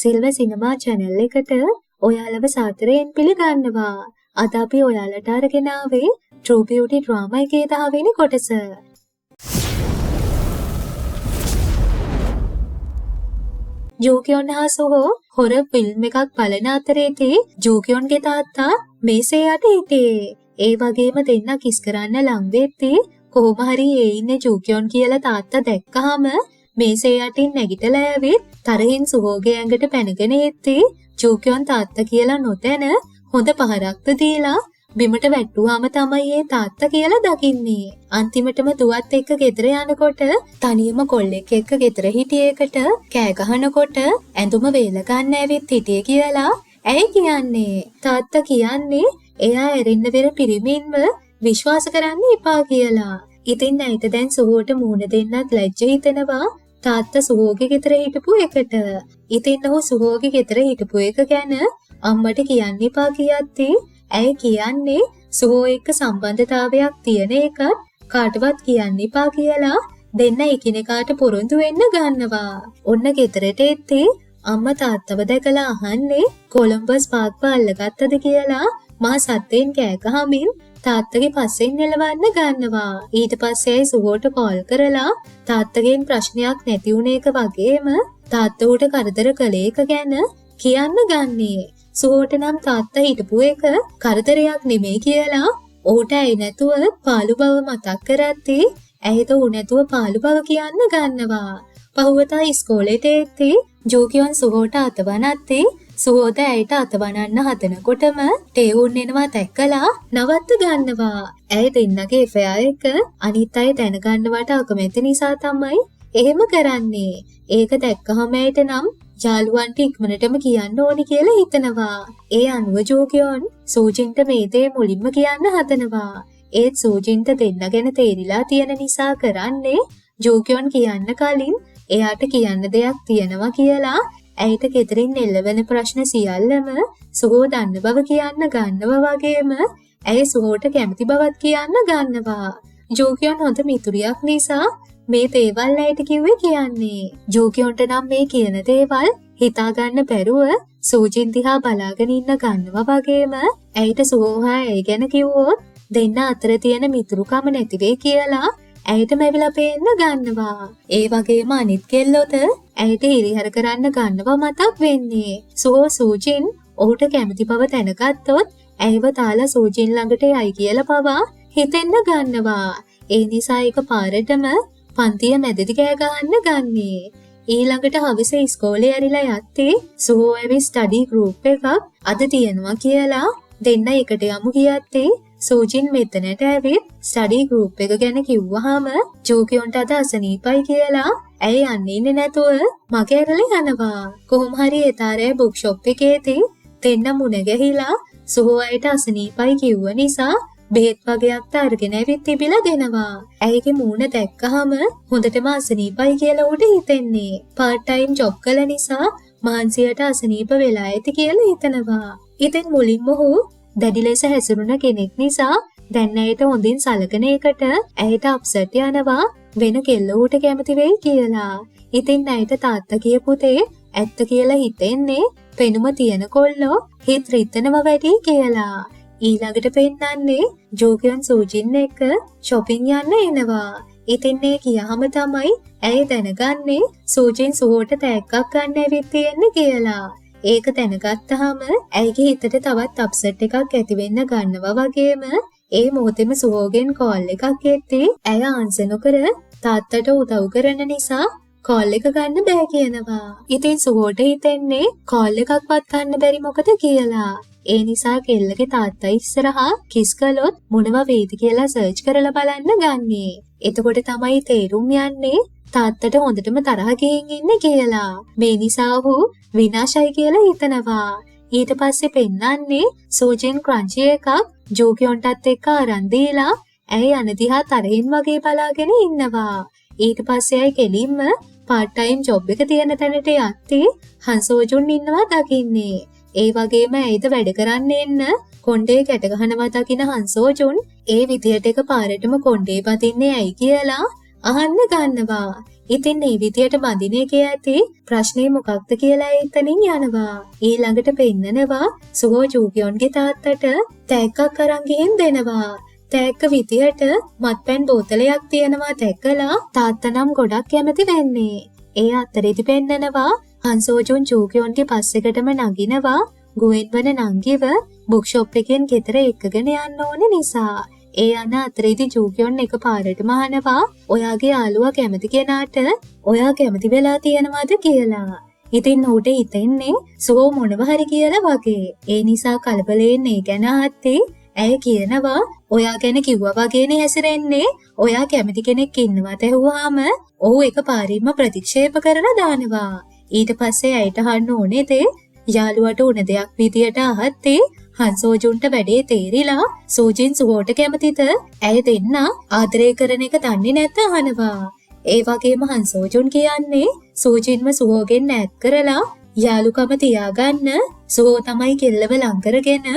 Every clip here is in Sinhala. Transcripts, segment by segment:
සිල්වර් සිනමා channel එකට ඔයාලව සාදරයෙන් පිළිගන්නවා. අද අපි ඔයාලට අරගෙන ආවේ True Beauty drama එකේ 10 වෙනි කොටස. ජෝකියොන් හා සොහෝ හොර ෆිල්ම් එකක් බලන අතරේදී ජෝකියොන්ගේ තාත්තා මේසේ යට හිටියේ. ඒ වගේම දෙන්න කිස් කරන්න ලං වෙද්දී කොහොම හරි ඒ ඉන්නේ ජෝකියොන් කියලා තාත්තා දැක්කහම මේසේ යටින් නැගිටලා ඇවිත් තරහින් සුහෝගේ ඇඟට පැනගෙන එද්දී ජෝකියොන් තාත්තා කියලා නොදැන හොඳ පහරක්ද දීලා බිමට වැට්ටුවාම තමයි ඒ තාත්තා කියලා දකින්නේ. අන්තිමටම දුවත් එක්ක ගෙදර යනකොට තනියම කොල්ලෙක් එක්ක ගෙදර හිටියේකට කෑ ගහනකොට ඇඳුම වේල ගන්න ඇවිත් හිටියේ කියලා ඇයි කියන්නේ? තාත්තා කියන්නේ එයා ඇරෙන්න පෙර පිරිමින්ව විශ්වාස කරන්න එපා කියලා. ඉතින් ඇයිට දැන් සුහෝට මූණ දෙන්නත් ලැජ්ජ හිතෙනවා තාත්තා සුහෝගේ ගෙදර හිටපු එකට. ඉතින් ඔහු සුහෝගේ ගෙදර හිටපු එක ගැන අම්මට කියන්න එපා කියද්දී ඇයි කියන්නේ සුහෝ එක්ක සම්බන්ධතාවයක් තියෙන එකත් කාටවත් කියන්න එපා කියලා දෙන්න එකිනෙකාට පොරොන්දු වෙන්න ගන්නවා. ඔන්න ගෙදරට එද්දී අම්මා තාත්තව දැකලා අහන්නේ කොලම්බස් පාක්ව අල්ලගත්තද කියලා මා සද්දෙන් කෑ ගහමින් තාත්තගේ පස්සෙන් නෙලවන්න ගන්නවා. ඊට පස්සේ සුහෝට කෝල් කරලා තාත්තගෙන් ප්‍රශ්නයක් නැති වුණ එක වගේම තාත්තට කරදර කළේ එක ගැන කියන්න ගන්නේ. සුහෝට නම් තාත්තා හිටපු එක කරදරයක් නෙමෙයි කියලා ඔහුට ඇයි නැතුව පාළු බව මතක් කරද්දී ඇයිද උ නැතුව පාළු බව කියන්න ගන්නවා. පහුවතා ඉස්කෝලේට එද්දී ජෝකියොන් සුහෝට අතවනද්දී සුහෝද ඇයට අතවනන්න හදනකොටම ටේවුන් එනවා දැක්කලා නවත්ත ගන්නවා. ඇය දෙන්නගේ එෆයා එක අනිත් අය දැනගන්නවට අකමැති නිසා තමයි එහෙම කරන්නේ. ඒක දැක්කහම ඇයට නම් යාළුවන්ට ඉක්මනටම කියන්න ඕනි කියලා හිතනවා. ඒ අනුව ජෝකියොන් සූජින්ට මේ දේ මුලින්ම කියන්න හදනවා. ඒත් සූජින්ට දෙන්න ගැන තේරිලා තියෙන නිසා කරන්නේ ජෝකියොන් කියන්න කලින් එයාට කියන්න දෙයක් තියෙනවා කියලා ඇයට ගෙදරින් එල්ලවෙන ප්‍රශ්න සියල්ලම සුහෝ දන්න බව කියන්න ගන්නවා වගේම ඇය සුහෝට කැමති බවත් කියන්න ගන්නවා. ජෝකියොන් හොඳ මිතුරියක් නිසා මේ දේවල් ඇයට කිව්වේ කියන්නේ. ජෝකියොන්ට නම් මේ කියන දේවල් හිතාගන්න බැරුව සූජින් දිහා බලාගෙන ඉන්න ගන්නවා වගේම ඇයට සුහෝ හා ඇය ගැන කිව්වොත් දෙන්න අතර තියෙන මිතුරුකම නැතිවේ කියලා ඇයට මැවිලා පේන්න ගන්නවා. ඒ වගේම අනිත් කෙල්ලොත ඇයට හිරිහැර කරන්න ගන්නවා මතක් වෙන්නේ. සුහෝ සූජින් ඔහුට කැමති බව දැනගත්තොත් ඇයව තාලා සූජින් ළඟට යයි කියලා පවා හිතෙන්න ගන්නවා. ඒ නිසා එක පාරටම පන්තිය මැදදී කෑ ගහන්න ගන්නේ. ඊළඟට හවස ඉස්කෝලේ ඇරිලා යත්තේ සුහෝ ඇවි ස්ටඩි ගෲප් එකක් අද තියෙනවා කියලා දෙන්න එකට යමු කියත්තේ සූජින් මෙතනට ඇවිත් ස්ටඩි ගෲප් එක ගැන කිව්වහම ජෝකියොන්ට අද අසනීපයි කියලා ඇය යන්නේ නැතුව මගේ ඇරලා යනවා. කොහොම හරි ඒතරේ බුක් ෂොප් එකේදී දෙන්න මුණ ගැහිලා සුහෝ අයට අසනීපයි කිව්ව නිසා බෙහෙත් වගේක් අරගෙන ඇවිත් තිබිලා දෙනවා. ඇයිගේ මූණ දැක්කහම හොඳටම අසනීපයි කියලා උට හිතෙන්නේ. පාර්ට් ටයිම් ජොබ් කළ නිසා මාන්සියට අසනීප වෙලා ඇති කියලා හිතනවා. ඉතින් මුලින්ම ඔහු දැඩි ලෙස හැසිරුණ කෙනෙක් නිසා දැන් ඇයට හොඳින් සලකන එකට ඇයට අප්සෙට් යනවා වෙන කෙල්ල ඌට කැමති වෙයි කියලා. ඉතින් ඇයට තාත්තා කියපු දේ ඇත්ත කියලා හිතෙන්නේ පෙනුම තියෙන කොල්ලෝ හිත රිතනවා වැඩි කියලා. ඊළඟට පෙන්නන්නේ ජෝකියොන් සූජින් එක්ක shopping යන්න එනවා. ඉතින් මේ කියහම තමයි ඇය දැනගන්නේ සූජින් සුහෝට තෑග්ගක් ගන්න ඇවිත් තියෙන්නේ කියලා. ඒක දැනගත්තාම ඇයිගේ හිතට තවත් අප්සෙට් එකක් ඇති වෙන්න ගන්නවා වගේම ඒ මොහොතේම සුහෝගෙන් කෝල් එකක් එද්දී ඇය ආන්සර් නොකර තාත්තට උදව් කරන නිසා කෝල් එක ගන්න බෑ කියනවා. ඉතින් සුහෝට හිතෙන්නේ කෝල් එකක්වත් ගන්න බැරි මොකද කියලා. ඒ නිසා කෙල්ලගේ තාත්තා ඉස්සරහා කිස් කළොත් මොනවා වේද කියලා සර්ච් කරලා බලන්න ගන්නේ. එතකොට තමයි තේරුම් යන්නේ තාත්තට හොඳටම තරහ ගිහින් ඉන්නේ කියලා. මේ නිසා ඔහු විනාශයි කියලා හිතනවා. ඊට පස්සේ පෙන්නන්නේ සූජින් ක්‍රන්චි එකක් ජෝකියොන්ටත් එක්ක අරන් දීලා ඇය යන දිහා තරහින් වගේ බලාගෙන ඉන්නවා. ඊට පස්සේ ඇය කෙලින්ම පාර්ට් ටයිම් ජොබ් එක තියෙන තැනට යද්දී හංසෝජුන් ඉන්නවා දකින්නේ. ඒ වගේම ඇයිද වැඩ කරන්න එන්න කොණ්ඩේ කැට ගහනවා දකින හංසෝජුන් ඒ විදියට එක පාරටම කොණ්ඩේ පදින්නේ ඇයි කියලා අහන්න ගන්නවා. ඉතින් මේ විදියට බඳින එකේ ඇති ප්‍රශ්නේ මොකක්ද කියලා එතනින් යනවා. ඊළඟට පෙන්නනවා සුහෝ ජූකියොන්ගේ තාත්තට තෑග්ගක් අරන් ගිහින් දෙනවා. තෑග්ග විදියට මත්පැන් බෝතලයක් තියනවා දැකලා තාත්තා නම් ගොඩක් කැමති වෙන්නේ. ඒ අතරෙදි පෙන්නනවා හන්සෝජුන් ජූකියොන්ගේ පස්සෙකටම නගිනවා ගුවෙන් වන නංගිව බුක් ෂොප් එකෙන් ගෙදර එක්කගෙන යන්න ඕන නිසා. ඒ යන අතරේදී ජූකියොන් එක පාරටම අහනවා ඔයාගේ යාළුවා කැමති කෙනාට ඔයා කැමති වෙලා තියෙනවද කියලා. ඉතින් ඌට හිතෙන්නේ සුහෝ මොනව හරි කියලා වගේ. ඒ නිසා කලබලයෙන් ඒ ගැන අහත්තේ ඇය කියනවා ඔයා ගැන කිව්වා වගේනේ හැසිරෙන්නේ. ඔයා කැමති කෙනෙක් ඉන්නවද ඇහුවාම ඔහු එක පාරින්ම ප්‍රතික්ෂේප කරලා දානවා. ඊට පස්සේ ඇයට අහන්න ඕනේද යාළුවට උන දෙයක් විදියට අහත්තේ හන්සෝජුන්ට වැඩේ තේරිලා සූජින් සුහෝට කැමතිද? ඇය දෙන්න ආදරය කරන එක දන්නේ නැත අහනවා. ඒ වගේම හන්සෝජුන් කියන්නේ සූජින්ම සුහෝගෙන් ඈත් කරලා යාළුකම තියාගන්න සුහෝ තමයි කෙල්ලව ලං කරගෙන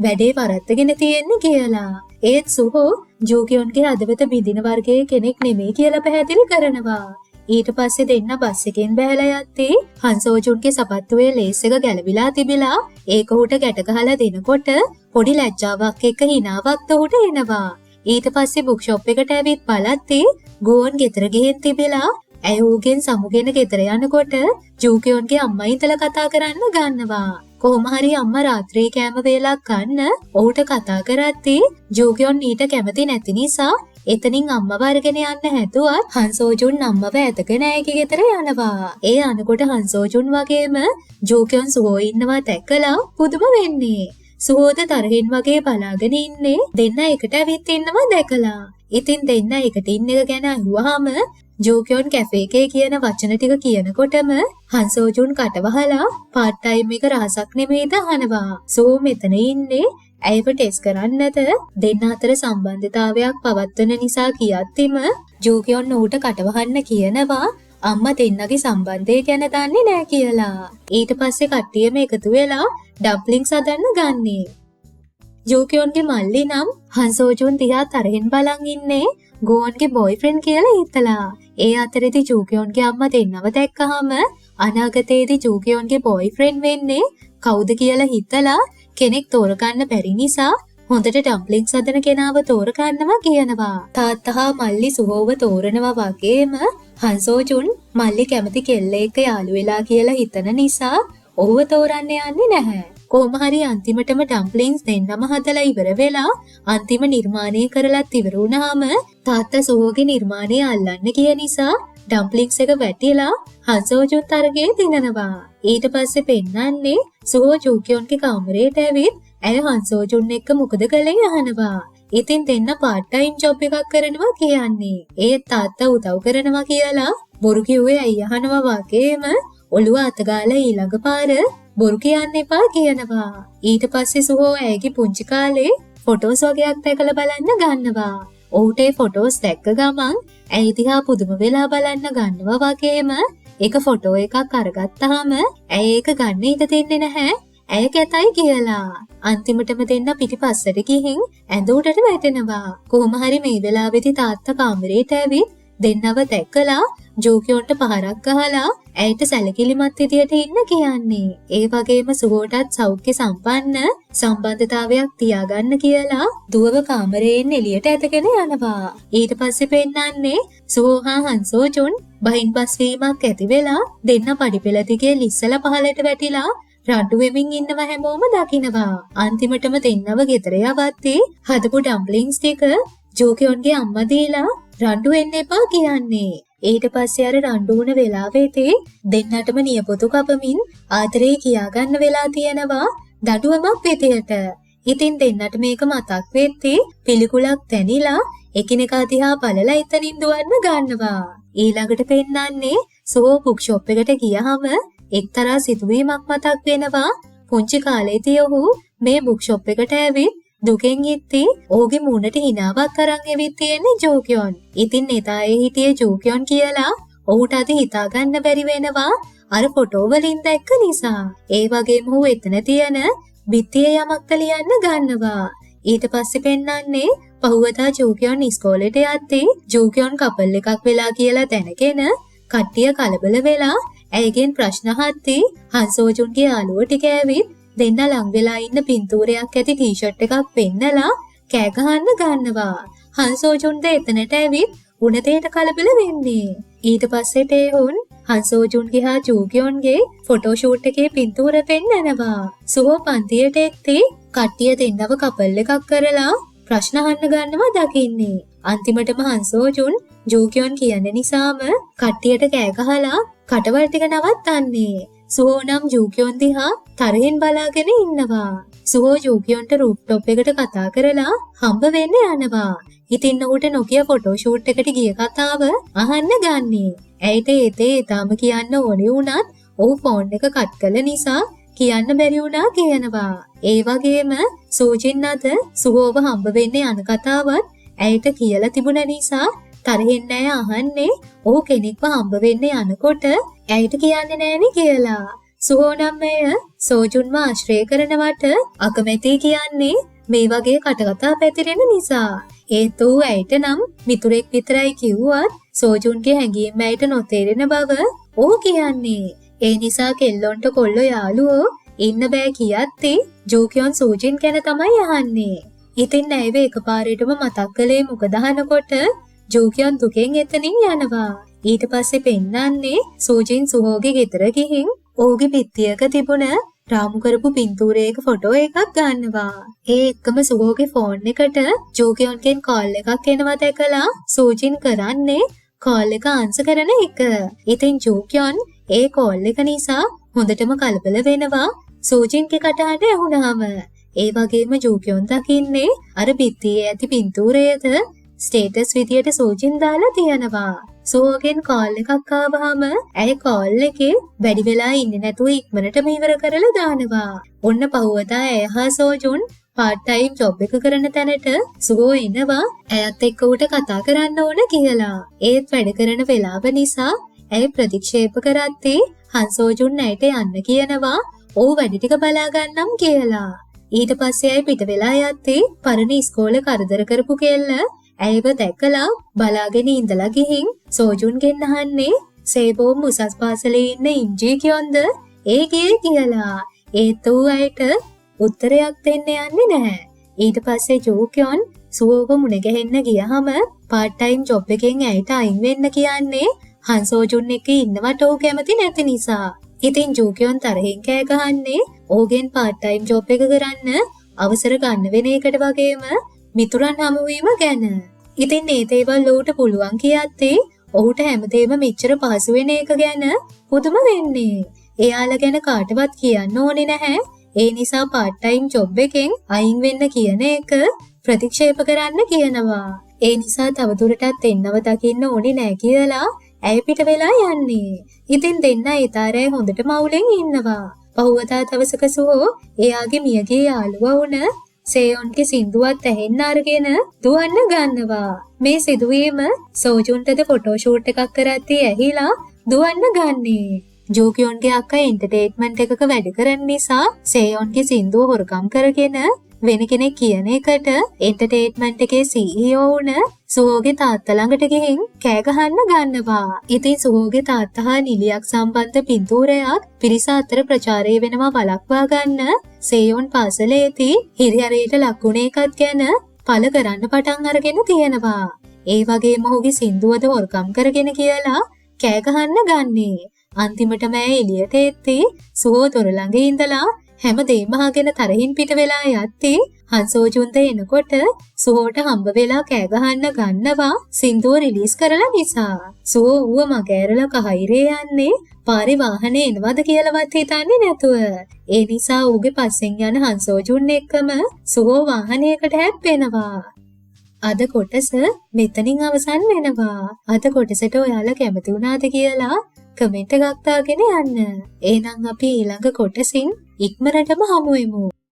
වැඩේ වරද්දගෙන තියෙන්නේ කියලා. ඒත් සුහෝ ජූකියොන්ගේ හදවත බිඳින වර්ගයේ කෙනෙක් නෙමෙයි කියලා පැහැදිලි කරනවා. ඊට පස්සේ දෙන්න බස් එකෙන් බැහැලා යද්දී හන්සෝජුන්ගේ සපත්තුවේ ලේස් එක ගැලවිලා තිබිලා ඒක උට ගැට ගහලා දෙනකොට පොඩි ලැජ්ජාවක් එක්ක හිනාවක් උට එනවා. ඊට පස්සේ බුක් ෂොප් එකට ඇවිත් බලද්දී ගෝන් ගෙදර ගිහින් තිබිලා ඇය ඌගෙන් සමුගෙන ගෙදර යනකොට ජූකියොන්ගේ අම්මා ඉඳලා කතා කරන්න ගන්නවා. කොහොම හරි අම්මා රාත්‍රී කෑම වේලක් ගන්න ඔහුට කතා කරද්දී ජූකියොන් ඊට කැමති නැති නිසා එතනින් අම්මව අරගෙන යන්න හැදුවත් හන්සෝජුන් අම්මව ඇදගෙන ඇයගේ ගෙදර යනවා. ඒ අනකොට හන්සෝජුන් වගේම ජූකියොන් සුහෝ ඉන්නවා දැකලා පුදුම වෙන්නේ. සුහෝද තරහින් වගේ බලාගෙන ඉන්නේ දෙන්න එකට ඇවිත් ඉන්නවා දැකලා. ඉතින් දෙන්න එකට ඉන්න එක ගැන අහුවාම ජූකියොන් කැෆේ එකේ කියන වචන ටික කියනකොටම හන්සෝජුන් කටවහලා පාර්ට් ටයිම් එක රහසක් නෙමෙයිද අහනවා. සුහෝ මෙතන ඉන්නේ ඇයව ටෙස් කරන්නද දෙන්න අතර සම්බන්ධතාවයක් පවත්වන නිසා කියද්දිම ජූකියොන් ඌට කටවහන්න කියනවා අම්මා දෙන්නගේ සම්බන්ධය ගැන දන්නේ නෑ කියලා. ඊට පස්සේ කට්ටියම එකතු වෙලා ඩම්ප්ලින්ග්ස් හදන්න ගන්නේ. ජූකියොන්ගේ මල්ලි නම් හන්සෝජුන් දිහා තරහින් බලන් ඉන්නේ ගෝන්ගේ බොයිෆ්‍රෙන්ඩ් කියලා හිතලා. ඒ අතරේදී ජූකියොන්ගේ අම්මා දෙන්නව දැක්කහම අනාගතයේදී ජූකියොන්ගේ බොයිෆ්‍රෙන්ඩ් වෙන්නේ කවුද කියලා හිතලා කෙනෙක් තෝරගන්න බැරි නිසා හොඳට ඩම්ප්ලින්ග්ස් හදන කෙනාව තෝරගන්නවා කියනවා. තාත්තා හා මල්ලි සුහෝව තෝරනවා වගේම හන්සෝජුන් මල්ලි කැමති කෙල්ල එක්ක යාළු වෙලා කියලා හිතන නිසා ඔහුව තෝරන්න යන්නේ නැහැ. කොහොම හරි අන්තිමටම ඩම්ප්ලින්ග්ස් දෙන්නම හදලා ඉවර වෙලා අන්තිම නිර්මාණය කරලත් ඉවර වුණාම තාත්තා සුහෝගේ නිර්මාණය අල්ලන්න කිය නිසා ඩම්ප්ලින්ග්ස් එක වැටිලා හන්සෝජුන් තරගේ දිනනවා. ඊට පස්සේ පෙන්නන්නේ සුහෝ ජූකියොන්ගේ කාමරේට ඇවිත් ඇය හන්සෝජුන් එක්ක මොකද කළේ අහනවා. ඉතින් දෙන්න පාර්ට් ටයිම් ජොබ් එකක් කරනවා කියන්නේ. ඒත් තාත්තා උදව් කරනවා කියලා බොරු කිව්වේ ඇයි අහනවා වගේම ඔළුව අතගාලා ඊළඟ පාර බොරු කියන්න එපා කියනවා. ඊට පස්සේ සුහෝ ඇයගේ පුංචි කාලේ ෆොටෝස් වගේක් දැකලා බලන්න ගන්නවා. ඔහුට ඒ ෆොටෝස් දැක්ක ගමන් ඇයි දිහා පුදුම වෙලා බලන්න ගන්නවා වගේම ඒක ෆොටෝ එකක් අරගත්තාම ඇයි ඒක ගන්න ඉඩ දෙන්නේ නැහැ. ඇය කැතයි කියලා. අන්තිමටම දෙන්න පිටිපස්සට ගිහින් ඇඳ උඩට වැටෙනවා. කොහොම හරි මේ වෙලාවේදී තාත්තා කාමරේට ඇවිත් දෙන්නව දැකලා ජූකියොන්ට පහරක් ගහලා ඇයට සැලකිලිමත් විදියට ඉන්න කියන්නේ. ඒ වගේම සුහෝටත් සෞඛ්‍ය සම්පන්න සම්බන්ධතාවයක් තියාගන්න කියලා දුවව කාමරයෙන් එළියට ඇදගෙන යනවා. ඊට පස්සේ පෙන්නන්නේ සුහෝ හා හන්සෝජුන් බහින් බස් වීමක් ඇති වෙලා දෙන්න පඩිපෙළ දිගේ ලිස්සලා පහලට වැටිලා රණ්ඩු වෙමින් ඉන්නව හැමෝම දකිනවා. අන්තිමටම දෙන්නව ගෙදර යවද්දී හදපු ඩම්ප්ලින්ග්ස් ටික ජූකියොන්ගේ අම්මා දීලා රණ්ඩු වෙන්න එපා කියන්නේ. ඊට පස්සේ අර රණ්ඩු වුණ වෙලාවෙදී දෙන්නටම නියපොතු කපමින් ආදරේ කියාගන්න වෙලා තියෙනවා දඩුවමක් විදියට. ඉතින් දෙන්නට මේක මතක් වෙද්දී පිළිකුලක් තැනිලා එකිනෙකා දිහා බලලා එතනින් දුවන්න ගන්නවා. ඊළඟට පෙන්නන්නේ සුහෝ බුක් ෂොප් එකට ගියාම එක්තරා සිදුවීමක් මතක් වෙනවා. පුංචි කාලේදී ඔහු මේ බුක් ෂොප් එකට ඇවිත් දුකෙන් ඉද්දී ඔහුගේ මූණට හිනාවක් අරන් ඇවිත් තියෙන්නේ ජූකියොන්. ඉතින් එදා ඒ හිටියේ ජූකියොන් කියලා ඔහුට අද හිතා ගන්න බැරි වෙනවා අර ෆොටෝ වලින් දැක්ක නිසා. ඒ වගේම ඔහු එතන තියෙන බිත්තියේ යමක් ලියන්න ගන්නවා. ඊට පස්සේ පෙන්නන්නේ පහුවදා ජෝකියොන් ඉස්කෝලේට යද්දී ජෝකියොන් කපල් එකක් වෙලා කියලා දැනගෙන කට්ටිය කලබල වෙලා ඇයගෙන් ප්‍රශ්න අහද්දී හංසෝජුන්ගේ යාළුවෝ ටික ඇවිත් දෙන්න ලං වෙලා ඉන්න පින්තූරයක් ඇති ටී-ෂර්ට් එකක් පෙන්නලා කෑ ගහන්න ගන්නවා. හංසෝජුන්ද එතනට ඇවිත් උණතේට කලබල වෙන්නේ. ඊට පස්සේ තේහුන් හංසෝජුන්ගේ හා ජෝකියොන්ගේ ෆොටෝ ෂූට් එකේ පින්තූර පෙන්නනවා. සුහෝ පන්තියට එක්දී කට්ටිය දෙන්නව කපල් එකක් කරලා ප්‍රශ්න අහන්න ගන්නවා දකින්නේ. අන්තිමටම හංසෝජුන් ජෝකියොන් කියන නිසාම කට්ටියට කෑ ගහලා කටවල් ටික නවත්තන්නේ. සුහෝ නම් ජෝකියොන් දිහා තරහෙන් බලාගෙන ඉන්නවා. සුහෝ ජෝකියොන්ට රූෆ්ටොප් එකට කතා කරලා හම්බ වෙන්න යනවා. ඉතින් ඔහුට නොකිය ෆොටෝ ෂූට් එකට ගිය කතාව අහන්න ගන්නේ. ඇයිට ඒතේ තාම කියන්න ඕනේ වුණත් ඔහු ෆෝන් එක කට් කළ නිසා කියන්න බැරි වුණා කියනවා. ඒ වගේම සෝජින් අද සුහෝව හම්බ වෙන්න යන කතාවත් ඇයට කියලා තිබුණ නිසා තරහින් නෑ අහන්නේ ඔහු කෙනෙක්ව හම්බ වෙන්න යනකොට ඇයට කියන්නේ නෑනේ කියලා. සුහෝ නම් එය සෝජුන්ව ආශ්‍රය කරනවට අකමැති කියන්නේ මේ වගේ කටකතා පැතිරෙන නිසා. ඒත් ඌ ඇයට නම් මිතුරෙක් විතරයි කිව්වත් සෝජුන්ගේ හැඟීම් ඇයට නොතේරෙන බව ඔහු කියන්නේ. ඒ නිසා කෙල්ලොන්ට කොල්ලෝ යාළුවෝ ඉන්න බෑ කියද්දී ජෝකියොන් සෝජින් ගැන තමයි අහන්නේ. ඉතින් ඇයව එකපාරටම මතක් කළේ මොකද අහනකොට ජෝකියොන් දුකෙන් එතනින් යනවා. ඊට පස්සේ පෙන්නන්නේ සෝජින් සුහෝගේ ගෙදර ගිහින් ඔහුගේ පිටියක තිබුණ රාමු කරපු පින්තූරයක ෆොටෝ එකක් ගන්නවා. ඒ එක්කම සුහෝගේ ෆෝන් එකට ජෝකියොන්ගෙන් කෝල් එකක් එනවා දැකලා සෝජින් කරන්නේ කෝල් එක ආන්සර් කරන එක. ඉතින් ජෝකියොන් ඒ කෝල් එක නිසා හොඳටම කලබල වෙනවා සෝජින්ගේ කටහඬ ඇහුණාම. ඒ වගේම ජෝකියොන් දකින්නේ අර පිටියේ ඇති පින්තූරයද ස්ටේටස් විදියට සෝජින් දාලා තියනවා. සුහෝගෙන් කෝල් එකක් ආවහම ඇය කෝල් එකේ වැඩි වෙලා ඉන්නේ නැතුව ඉක්මනටම ඉවර කරලා දානවා. ඔන්න පහුවදා ඇය හා සෝජුන් පාර්ට් ටයිම් ජොබ් එක කරන තැනට සුහෝ එනවා ඇයත් එක්ක උට කතා කරන්න ඕන කියලා. ඒත් වැඩ කරන වෙලාව නිසා ඇය ප්‍රතික්ෂේප කරද්දී හංසෝජුන් ඇයට යන්න කියනවා ඔහු වැඩ ටික බලා ගන්නම් කියලා. ඊට පස්සේ ඇය පිට වෙලා යද්දී පරණ ඉස්කෝලේ කරදර කරපු කෙල්ල ඇයව දැකලා බලාගෙන ඉඳලා ගිහින් සෝජුන්ගෙන් අහන්නේ සේබෝම් උසස් පාසලේ ඉන්න ඉන්ජී කියොන්ද ඒ ගියේ කියලා. ඒත් ඌ ඇයට උත්තරයක් දෙන්න යන්නේ නැහැ. ඊට පස්සේ ජෝකියොන් සුහෝව මුණ ගැහෙන්න ගියහම පාර්ට් ටයිම් ජොබ් එකෙන් ඇයට අයින් වෙන්න කියන්නේ හංසෝජුන් එක්ක ඉන්නවට ඔහු කැමති නැති නිසා. ඉතින් ජෝකියොන් තරහින් කෑ ගහන්නේ ඔහුගෙන් පාර්ට් ටයිම් ජොබ් එක කරන්න අවසර ගන්න වෙන එකට වගේම මිතුරන් හමුවීම ගැන. ඉතින් මේ දේවල් ඔහුට පුළුවන් කියද්දී ඔහුට හැමදේම මෙච්චර පහසු වෙන එක ගැන පුදුම වෙන්නේ. එයාලා ගැන කාටවත් කියන්න ඕනේ නැහැ. ඒ නිසා පාර්ට් ටයිම් ජොබ් එකෙන් අයින් වෙන්න කියන එක ප්‍රතික්ෂේප කරන්න කියනවා. ඒ නිසා තවදුරටත් එන්නව දකින්න ඕනේ නැහැ කියලා ඇය පිට වෙලා යන්නේ. ඉතින් දෙන්න ඒ තාරේ හොඳට මවුලෙන් ඉන්නවා. පහුවදා දවසක සුහෝ එයාගේ මියගේ යාළුවා වුණ සේයොන්ගේ සින්දුවත් ඇහෙන්න අරගෙන දුවන්න ගන්නවා. මේ සිදුවීම සෝජුන්ටද ෆොටෝ ෂූට් එකක් කරද්දී ඇහිලා දුවන්න ගන්නේ. ජෝකියොන්ගේ අක්කා එන්ටර්ටේන්මන්ට් එකක වැඩ කරන නිසා සේයොන්ගේ සින්දුව හොරකම් කරගෙන වෙන කෙනෙක් කියන එකට එන්ටර්ටේන්මන්ට් එකේ CEO වුණ සුහෝගේ තාත්තා ළඟට ගිහින් කෑ ගහන්න ගන්නවා. ඉතින් සුහෝගේ තාත්තා හා නිලියක් සම්බන්ධ පින්තූරයක් පිරිස අතර ප්‍රචාරය වෙනවා වළක්වා ගන්න සේයොන් පාසලේදී හිරිහැරයට ලක්ුණ එකත් ගැන පළ කරන්න පටන් අරගෙන තියෙනවා. ඒ වගේම ඔහුගේ සින්දුවද හොරකම් කරගෙන කියලා කෑ ගහන්න ගන්නේ. අන්තිමටම ඇය එළියට එද්දී සුහෝ දොර ළඟ ඉඳලා හැමදේම අහගෙන තරහින් පිට වෙලා යද්දී හංසෝජුන්ද එනකොට සුහෝට හම්බ වෙලා කෑ ගහන්න ගන්නවා සින්දුව රිලීස් කරලා නිසා. සුහෝ ඌව මගහැරලා කහිරේ යන්නේ පාරේ වාහනේ එනවද කියලාවත් හිතන්නේ නැතුව. ඒ නිසා ඌගේ පස්සෙන් යන හංසෝජුන් එක්කම සුහෝ වාහනයකට හැප්පෙනවා. අද කොටස මෙතනින් අවසන් වෙනවා. අද කොටසට ඔයාලා කැමති වුණාද කියලා කමෙන්ට් එකක් දාගෙන යන්න. එහෙනම් අපි ඊළඟ කොටසින් ඉක්මනටම හමු වෙමු.